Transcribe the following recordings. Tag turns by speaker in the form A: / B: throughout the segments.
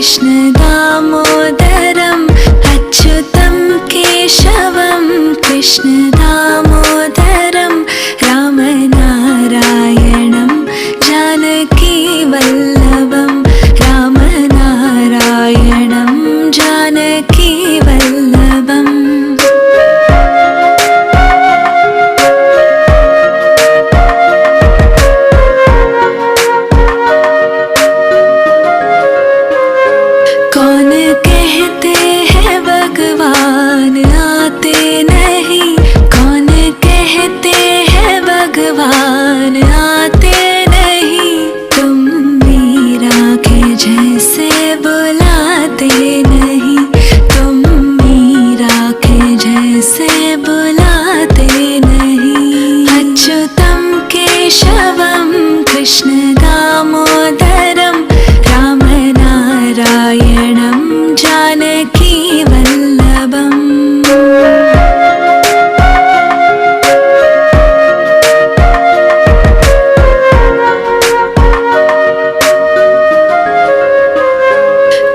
A: कृष्ण दामोदरम् अच्युतं केशवं कृष्ण दामोदरं रामनारायणं जानकीवल्लभं रामनारायणं जानकीवल्लभम् कौन कहते हैं भगवान आते नहीं, कौन कहते हैं भगवान आते नहीं, तुम मीरा के जैसे बुलाते नहीं, तुम मीरा के जैसे बुलाते नहीं। अच्युतं केशवं कृष्ण दामोदरं रामनारायणं जानकीवल्लभम्।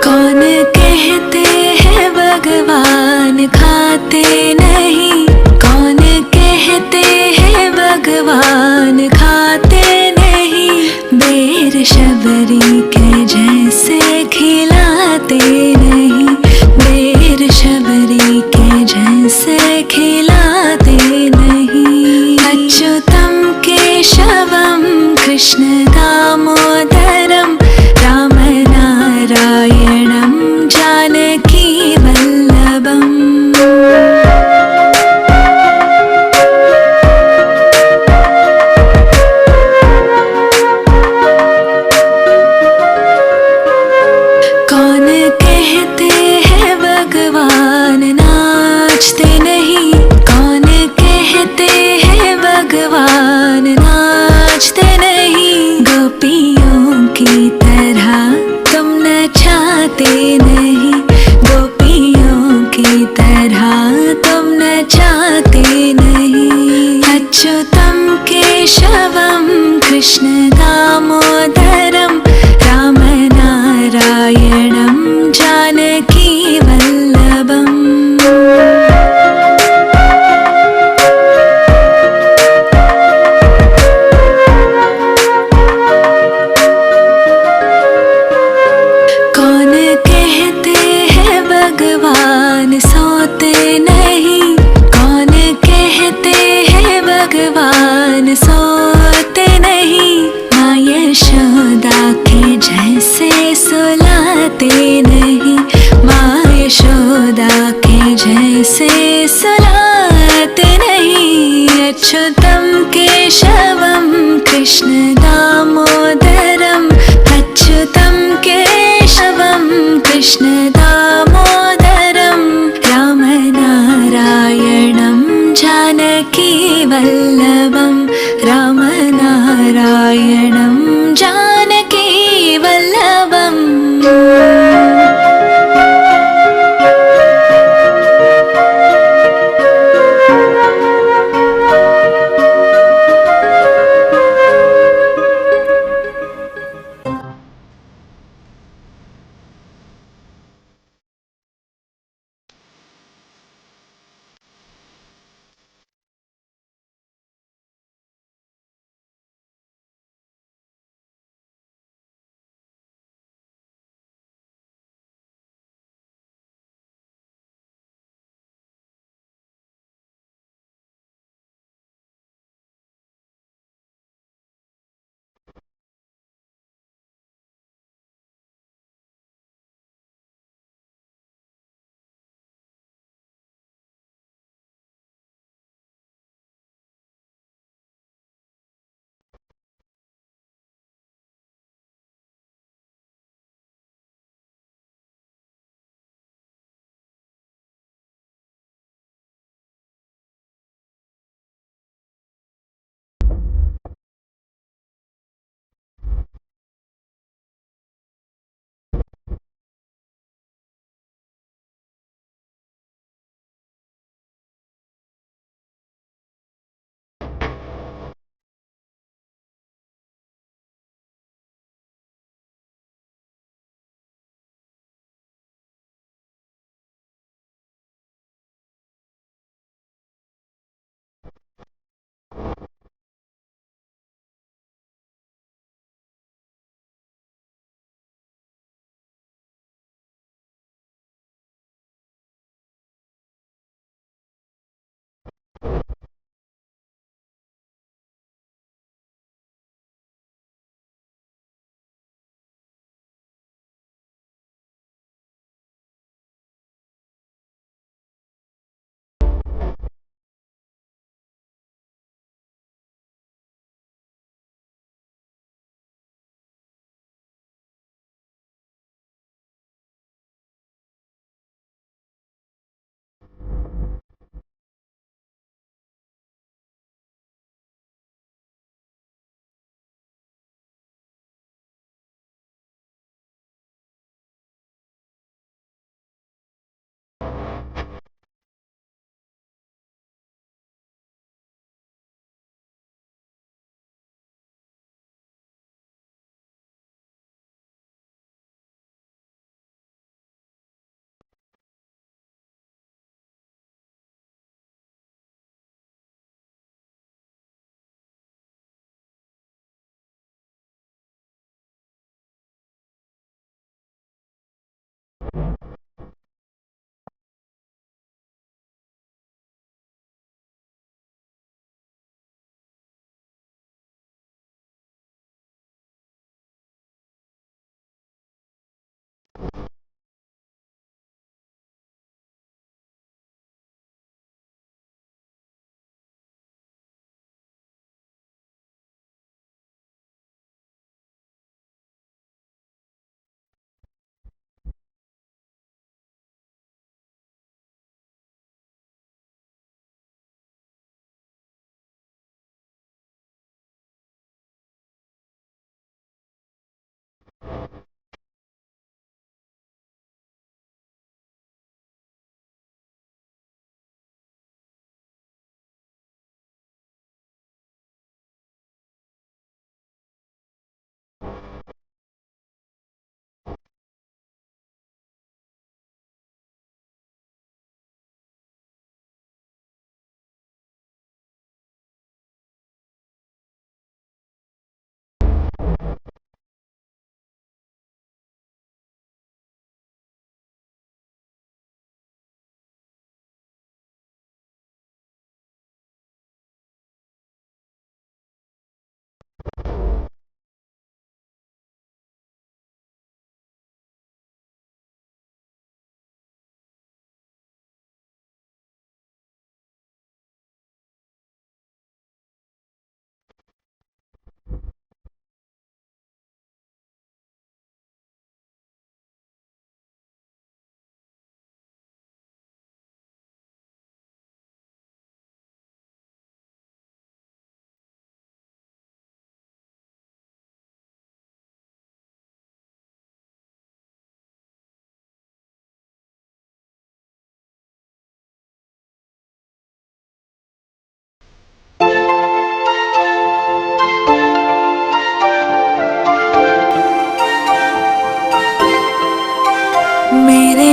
A: कौन कहते हैं भगवान खाते नहीं, कौन कहते हैं भगवान खाते नहीं, बेर शबरी के जैसे खिलाते नहीं, बेर शबरी के जैसे खिलाते नहीं। अच्युतं केशवं कृष्ण दामोदरं रामनारायणं जानकीवल्लभम्। कौन कहते हैं भगवान नाचते नहीं, कौन कहते हैं भगवान नाचते नहीं, गोपियों की तरह तुम नचाते नहीं, गोपियों की तरह तुम नचाते नहीं। अच्युतं केशवं कृष्ण दामोदरं रामनारायणं जानकीवल्लभम्। कौन कहते हैं भगवान सोते नहीं, कौन कहते हैं भगवान सोते नहीं, माँ यशोदा के जैसे सुलाते नहीं, माँ यशोदा के जैसे सुलाते नहीं। अच्युतं केशवं कृष्ण दामोदरम् अच्युतं केशवं कृष्ण दामोदरं रामनारायणं जानकीवल्लभं रामनारायणं जानकीवल्लभम्।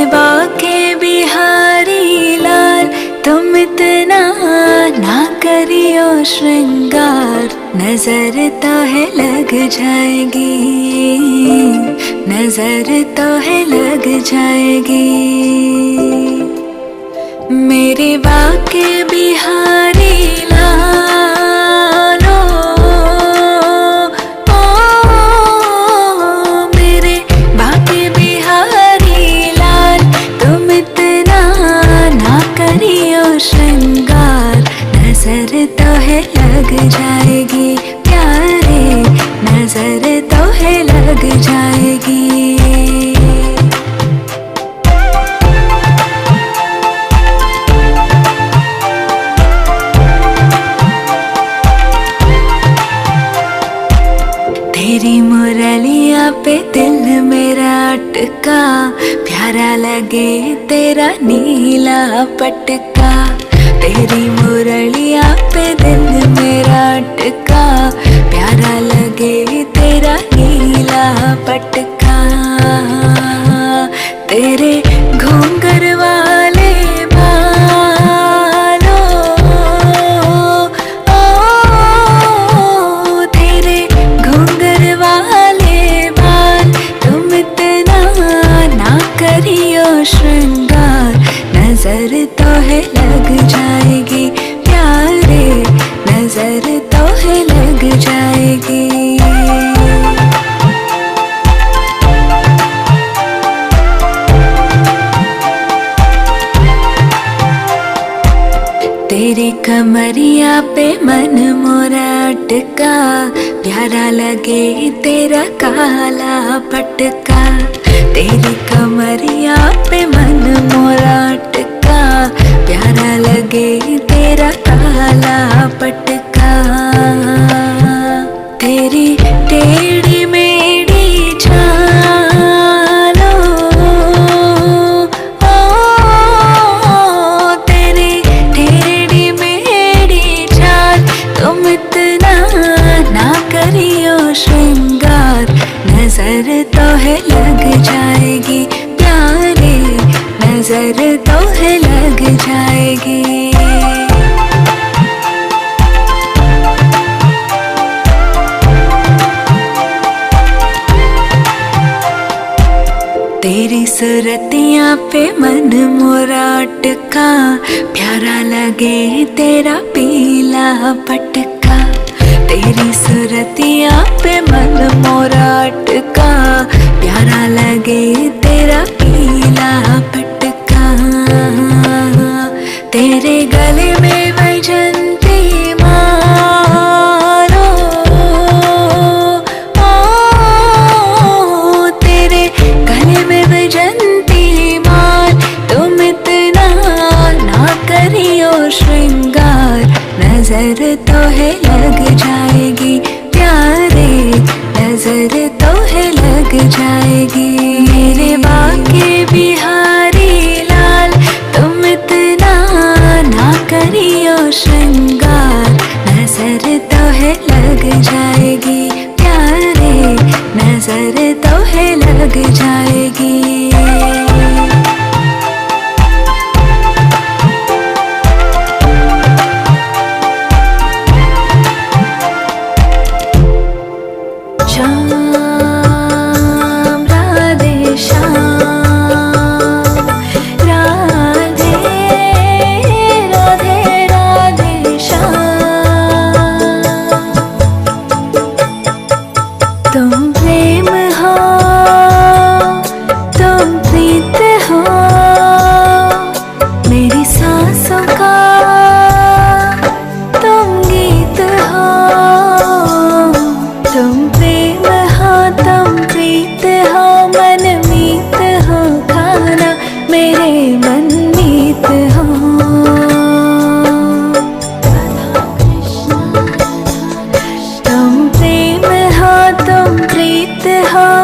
A: बाके बिहारी लाल, तुम इतना ना करियो श्रृंगार, नजर तो है लग जाएगी, नजर तो है लग जाएगी। मेरे बाके बिहारी लाल, ओ, मेरे बाके बिहारी लाल, तुम इतना ना करियो श्रृंगार, नजर तो है लग जाएगी प्यारे, नजर तो है लग जाएगी। तेरी मुरलिया पे दिल मेरा अटका, प्यारा लगे तेरा नीला पटका। तेरी मुरलिया पे दिल मेरा अटका, प्यारा लगे तेरा नीला पटका। तेरे घूंघर वाले बालों, ओ, तेरे घूंघर वाले बाल, तुम इतना ना करियो श्रृंगार, नजर तो है लग जाएगी प्यारे, नजर तो है लग जाएगी। तेरी कमरिया पे मन मोरा अटका, प्यारा लगे तेरा काला पटका। तेरी कमरिया पे मन मोरा अटका, प्यारा लगे तेरा काला पटका। तेरी टेढ़ी मेढ़ी चालों, ओ, तेरी टेढ़ी मेढ़ी चाल, तुम इतना ना करियो श्रृंगार, नजर तो है लग जाएगी प्यारे, नजर तो है लग जाएगी। तेरी सूरतिया पे मन मोरा अटका, प्यारा लगे तेरा पीला पटका। तेरी सूरतिया पे मन मोरा अटका, प्यारा लगे तेरा पीला पटका। तेरे गले में वैजंती मालो, ओ, तेरे गले में वैजंती माल, तुम इतना ना करियो श्रृंगार, नजर तो है लग जाएगी प्यारे, नजर तो है लग जाएगी। मेरे बाके बिहारी लाल, तुम इतना ना करियो श्रृंगार, नजर तो है लग जाएगी प्यारे, नजर तो है लग जाएगी।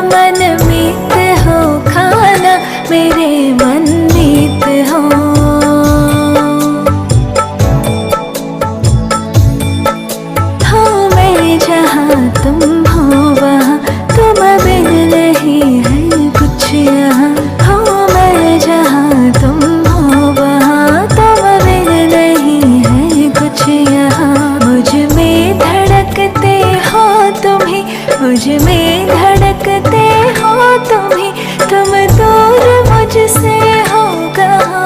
A: मन धड़कते हो तुम्ही, तुम दूर मुझसे हो कहाँ।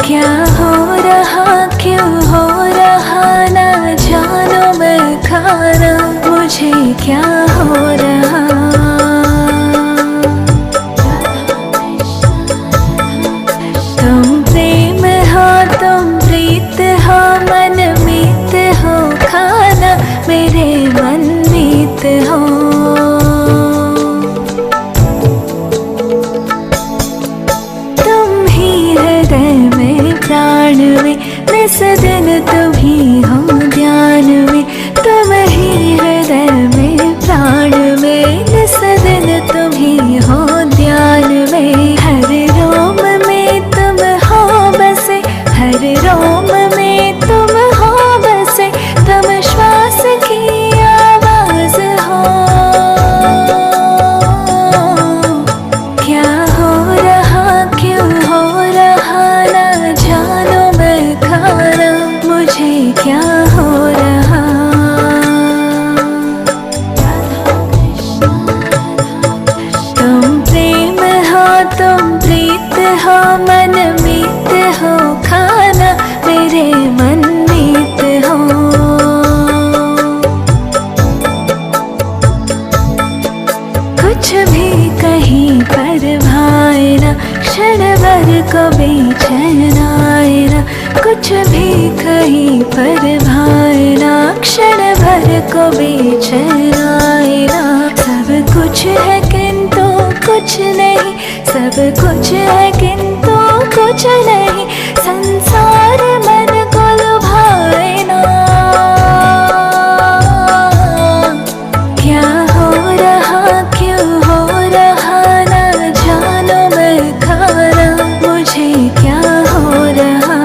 A: क्या हो रहा क्यों हो रहा ना जानो मैं खाना, मुझे क्या हो रहा। तुम प्रेम हो तुम प्रीत हो, मन मीत हो खाना मेरे मन मीत हो। तुम ही हृदय में प्राण में, निस दिन तुम ही हो ध्यान में। तुम ही हृदय में प्राण में, निस दिन तुम ही हो ध्यान में। हर रोम में तुम हो बसे, हर रोम में तुम हो बसे, तुम श्वास की आवाज हो। क्या हो रहा क्यों हो रहा ना जानो मैं खाना, मुझे क्या हो रहा। तुम प्रेम हो तुम प्रीत हो, मन मीत हो खाना मेरे मन मीत हो। कुछ भी कहीं पर भाए ना, क्षण भर को बेचैन आए ना। कुछ भी कहीं पर भाए ना, क्षण भर को बेचैन आए ना। सब कुछ है किंतु कुछ नहीं, सब कुछ है किंतु कुछ नहीं, संसार मन को लुभाए ना। क्या हो रहा क्यों हो रहा ना जानो मैं खाना, मुझे क्या हो रहा।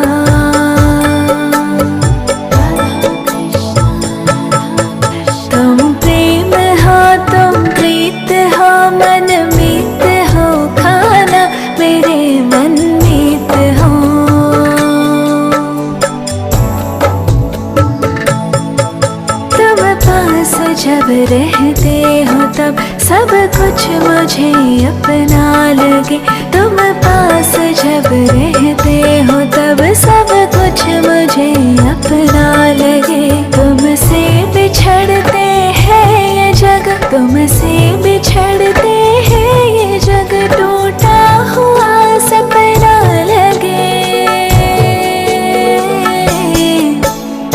A: तुम प्रेम हो तुम प्रीत हो, मन मीत हो खाना मेरे मन मीत हो। तुम पास जब रहते हो तब सब कुछ मुझे अपना लगे। तुम पास जब रहते हो तब सब कुछ मुझे अपना लगे। तुमसे बिछड़ते हैं ये जग, तुमसे बिछड़ते हैं ये जग, टूटा हुआ सपना लगे।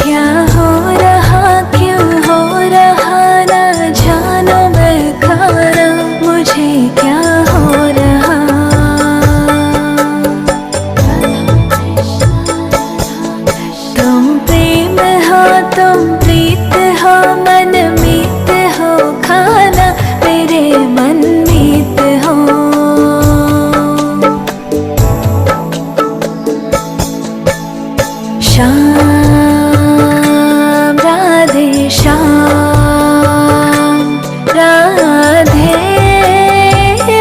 A: क्या हो रहा क्यों हो रहा ना जानो मैं खाना, मुझे क्या हो रहा। तुम प्रेम हो तुम प्रीत हो, मन मीत हो खाना मेरे मन मीत हो। श्याम राधे श्याम, राधे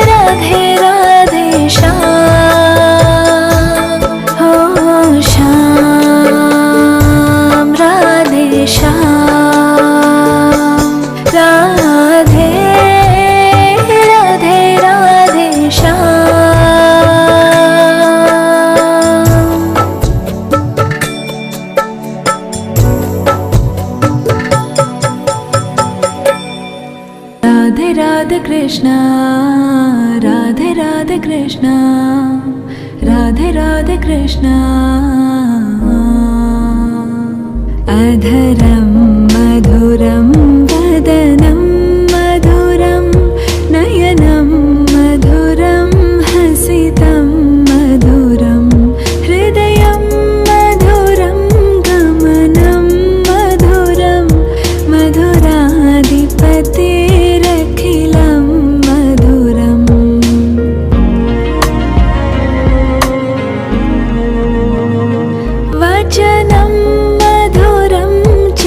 A: राधे राधे श्याम। हो श्याम राधे श्याम, राधे राधे राधे श्याम। राधे राधे कृष्णा, राधे राधे कृष्णा, राधे राधे कृष्णा। अधरं मधुरं वदनं मधुरं, नयनं मधुरं हसितं मधुरं, हृदयं मधुरं गमनं मधुरं, मधुराधिपतिरखिलं मधुरम्। वचनं मधुरं च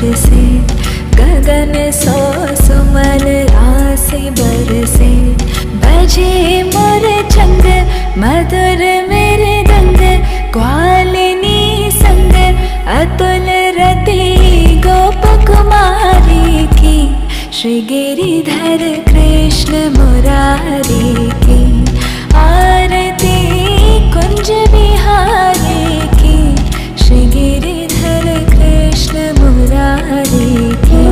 A: बरसे, गगन सौ सुमन आसे बरसे। बजे मोर चंग मधुर मेरे दंग, ग्वालिनी संग अतुल रति गोप कुमारी की। श्री गिरिधर कृष्ण मुरारी की, आरती कुंज बिहारी की। श्री गिरिधर कृष्ण मुरारी की।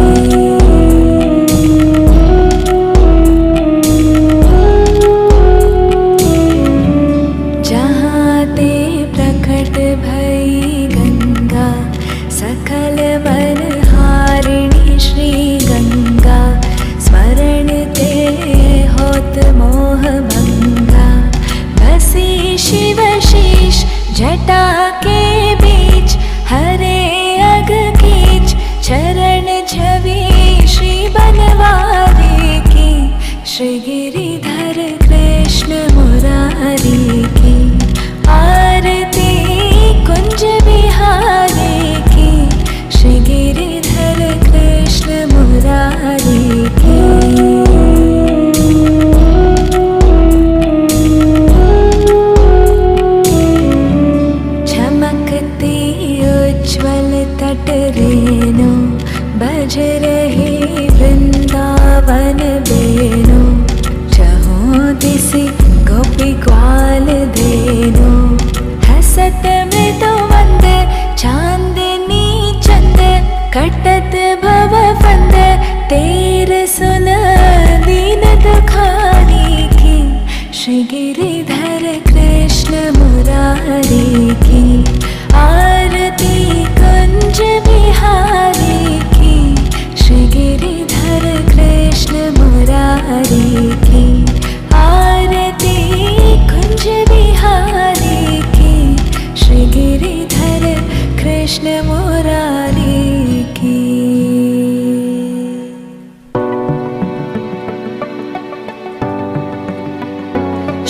A: जहाँ ते प्रकट भई गंगा, सकल मन हारिणी श्री गंगा। स्मरण ते होत मोह भंगा, बसी शिव शीश जटा के बीच। हरे अग कीच चरण छवि श्री बनवारी की। श्री गिरिधर कृष्ण मुरारी की, आरती कुंज बिहारी की। श्री गिरिधर कृष्ण मुरारी की। चमकती उज्ज्वल तट रेणु, बज रही वृंदावन बेनु। चहुँ दिसि गोपी ग्वाल धेनु, हसत मृदु मंद चांदनी चंद। कटत भव फंद तेर सुन दीन दुखारी की। श्री गिरिधर कृष्ण मुरारी की, आरती कुंज बिहारी की। श्री गिरिधर कृष्ण मुरारी की, आरती कुंज बिहारी की। श्री गिरिधर कृष्ण मुरारी की।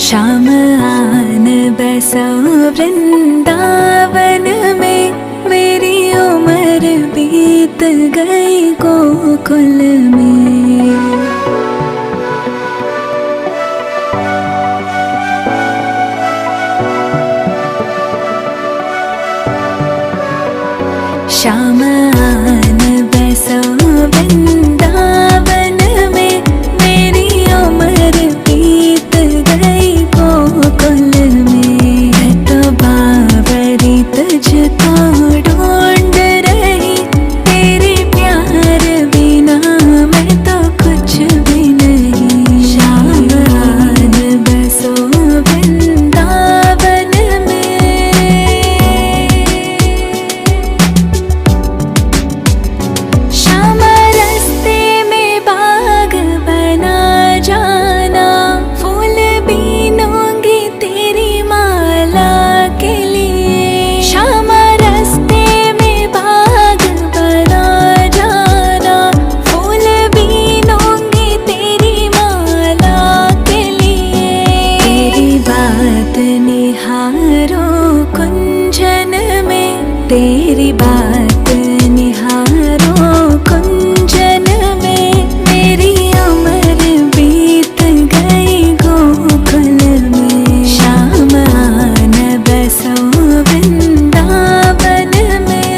A: श्याम आन बसो वृंदावन में, मेरी उम्र बीत गई गोकुल में। श्याम आन बसो वृंदावन में, मेरी उम्र बीत गई गोकुल में। तो बाबरी तुझको ढूंढ रही, तेरे प्यार बिना मैं तो कुछ भी नहीं। श्याम आन बसो वृंदावन में। श्याम रास्ते में बाग बना जाना, फूल बीनूंगी तेरी माला के लिए। श्याम रास्ते में बाग बना जाना, फूल बीनूंगी तेरी माला के लिए। तेरी बात निहारो कुंजन में, तेरी बात निहारो कुंजन में। मेरी उम्र बीत गई गोकुल में। श्याम आन बसो वृंदावन में।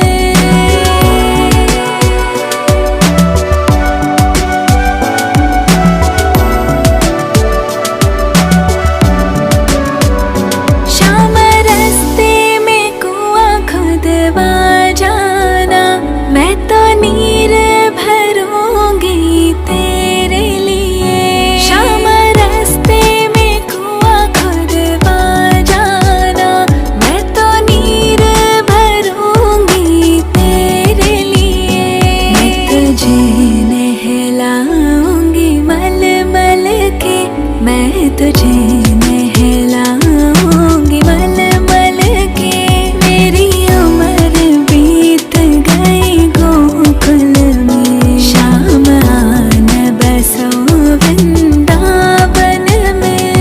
A: श्याम रास्ते में कुआं खुदवा जाना, मैं तो नीर भरूंगी तेरे लिए। श्याम रास्ते में कुआं खुदवा जाना, मैं तो नीर भरूंगी तेरे लिए। मैं तुझे नहलाऊंगी मल मल के, मैं तुझे नहलाऊंगी मल मल के। मेरी उम्र बीत गई गोकुल में। श्याम आन बसो वृंदावन में।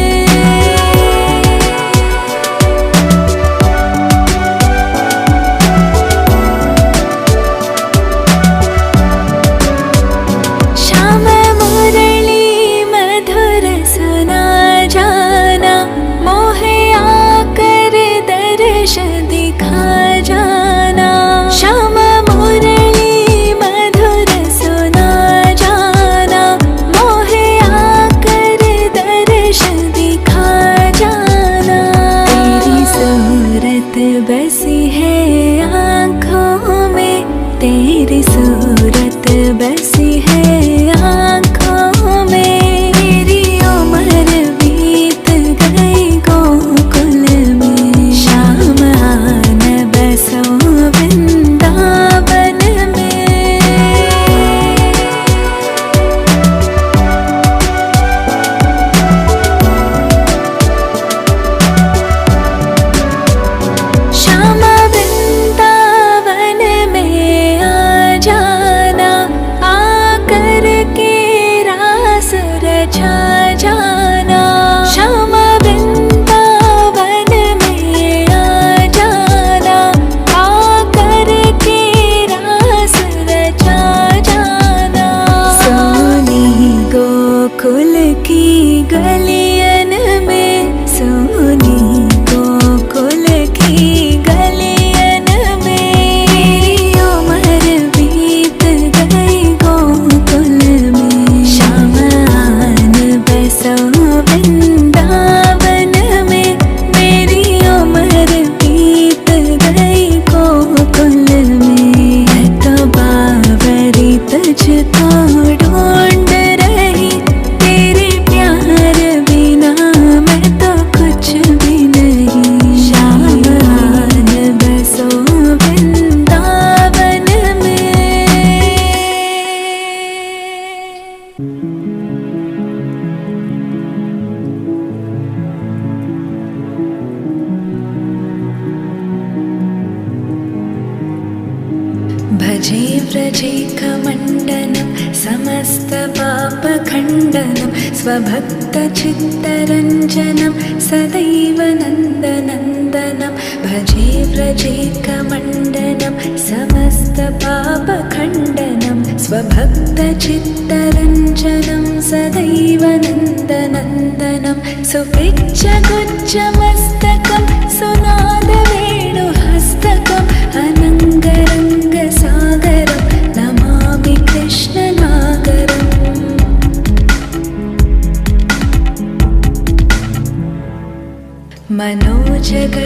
A: व्रजेकमण्डनं समस्तपापखण्डनं स्वभक्तचित्तरञ्जनं सदैव नन्दनन्दनं भजे व्रजेकमण्डनं समस्तपापखण्डनं स्वभक्तचित्तरञ्जनं सदैव नन्दनन्दनं सुपिच्चगुच्चमस्तकं सुनादवेणुहस्तकम् अनङ्गरङ्गसागरं नमामि कृष्णनागरम्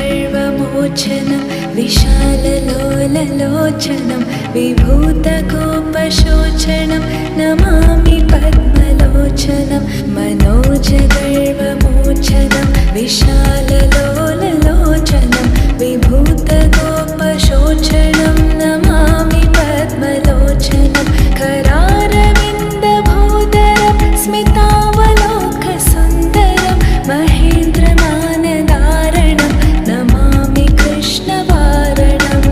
A: मनोजगर्वमोचनं विशाललोललोचनं विभूतगोपशोचनं नमामि पद्मलोचनं मनोजगर्वमोचनं विशाललोललोचनं विभूतगोपशोचनं नमामि पद्मलोचनं करारविन्दभूधरं स्मितावलोकसुन्दरं महेन्द्रमानदारणं नमामि कृष्णवारणम्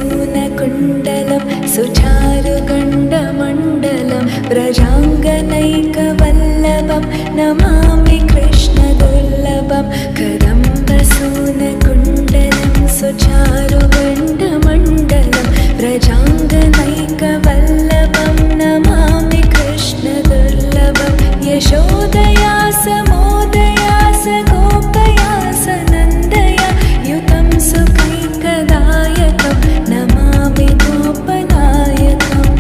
A: कदम्बसूनकुण्डलं सुचारुगण्डमण्डलं व्रजाङ्गनैकवल्लभं नमामि कृष्णदुर्लभं कदम्बसूनकुण्डलं सुचारुगण्डमण्डलं व्रजाङ्गनैकवल्लभं नमामि कृष्णदुर्लभं यशोदया समोदया स गोपया स नन्दया युतं सुखैकदायकं नमामि गोपनायकम्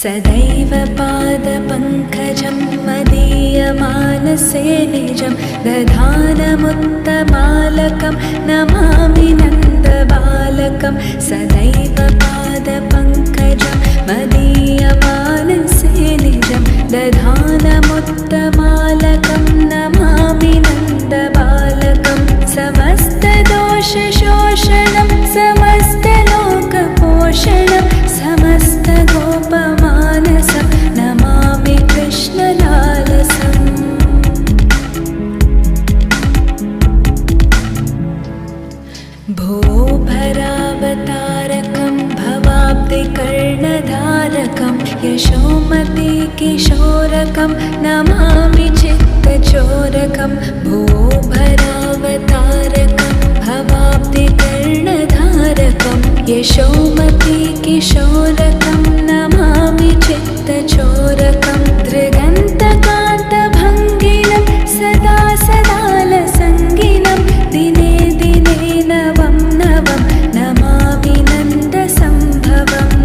A: सदैव पादपङ्कजं मदीयमानसे निजं दधानमुत्तमालकं नमामि नन्दबालकं सदैव पादपङ्कजं मदीयमानसे निजं दधानमुत्तमालकं नमामि नन्दबालकं समस्तदोषशोषणं समस्तलोकपोषणं समस्तगोपमानसं नमामि कृष्णलालसम् भोभरावतारकं भवाब्धिकर्णधारकं यशोमतिकिशोरकं नमामि चित्तचोरकं भोभरावतारकं भवाब्धिकर्णधारकं यशोमतिकिशोरकं नमामि चित्तचोरकं दृगन्तकान्तभङ्गिनं सदा सदालसङ्गिनं दिने दिने नवं नवं नमामि नन्दसम्भवम्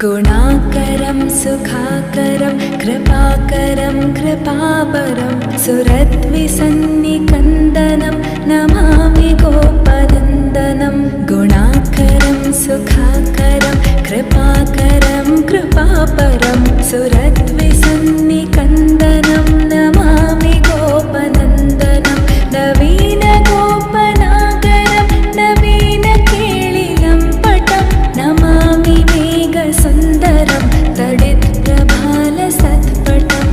A: गुणाकरं सुखाकरं कृपाकरं कृपावरं सुरद्विसन्निकन्दनं नमामि गोपनन्दनं गुणाकरं सुखाकरं कृपाकरं कृपापरं सुरद्विसन्निकन्दनं नमामि गोपनन्दनं नवीनगोपनागरं नवीनकेलिलं पटं नमामि मेघसुन्दरं तडित्प्रभालसत्पटम्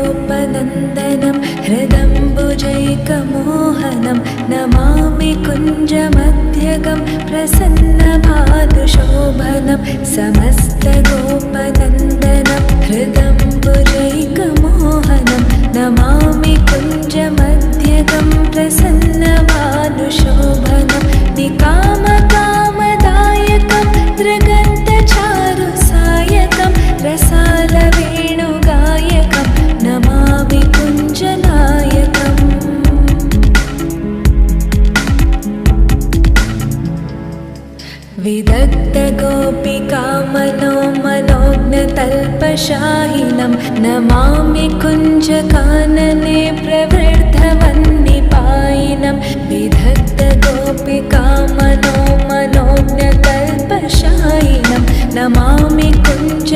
A: समस्तगोपनन्दनं हृदम्बुजैकमोहनं नमामि कुञ्जमध्यगं प्रसन्नभानुशोभनं समस्तगोपनन्दनं हृदम्बुजैकमोहनं नमामि कुञ्जमध्यगं प्रसन्नभानुशोभनं निकामकामदायकं दृगन्तचारुसायकं रसालवेणुगायकं नमामि कुञ्जनायकम् विदग्धगोपिकामनो मनोज्ञतल्पशाहिनं नमामि कुञ्जकानने प्रवृद्धवन्निपायिनं विदग्धगोपिकामनो मनोज्ञतल्पशाहिनं नमामि कुञ्ज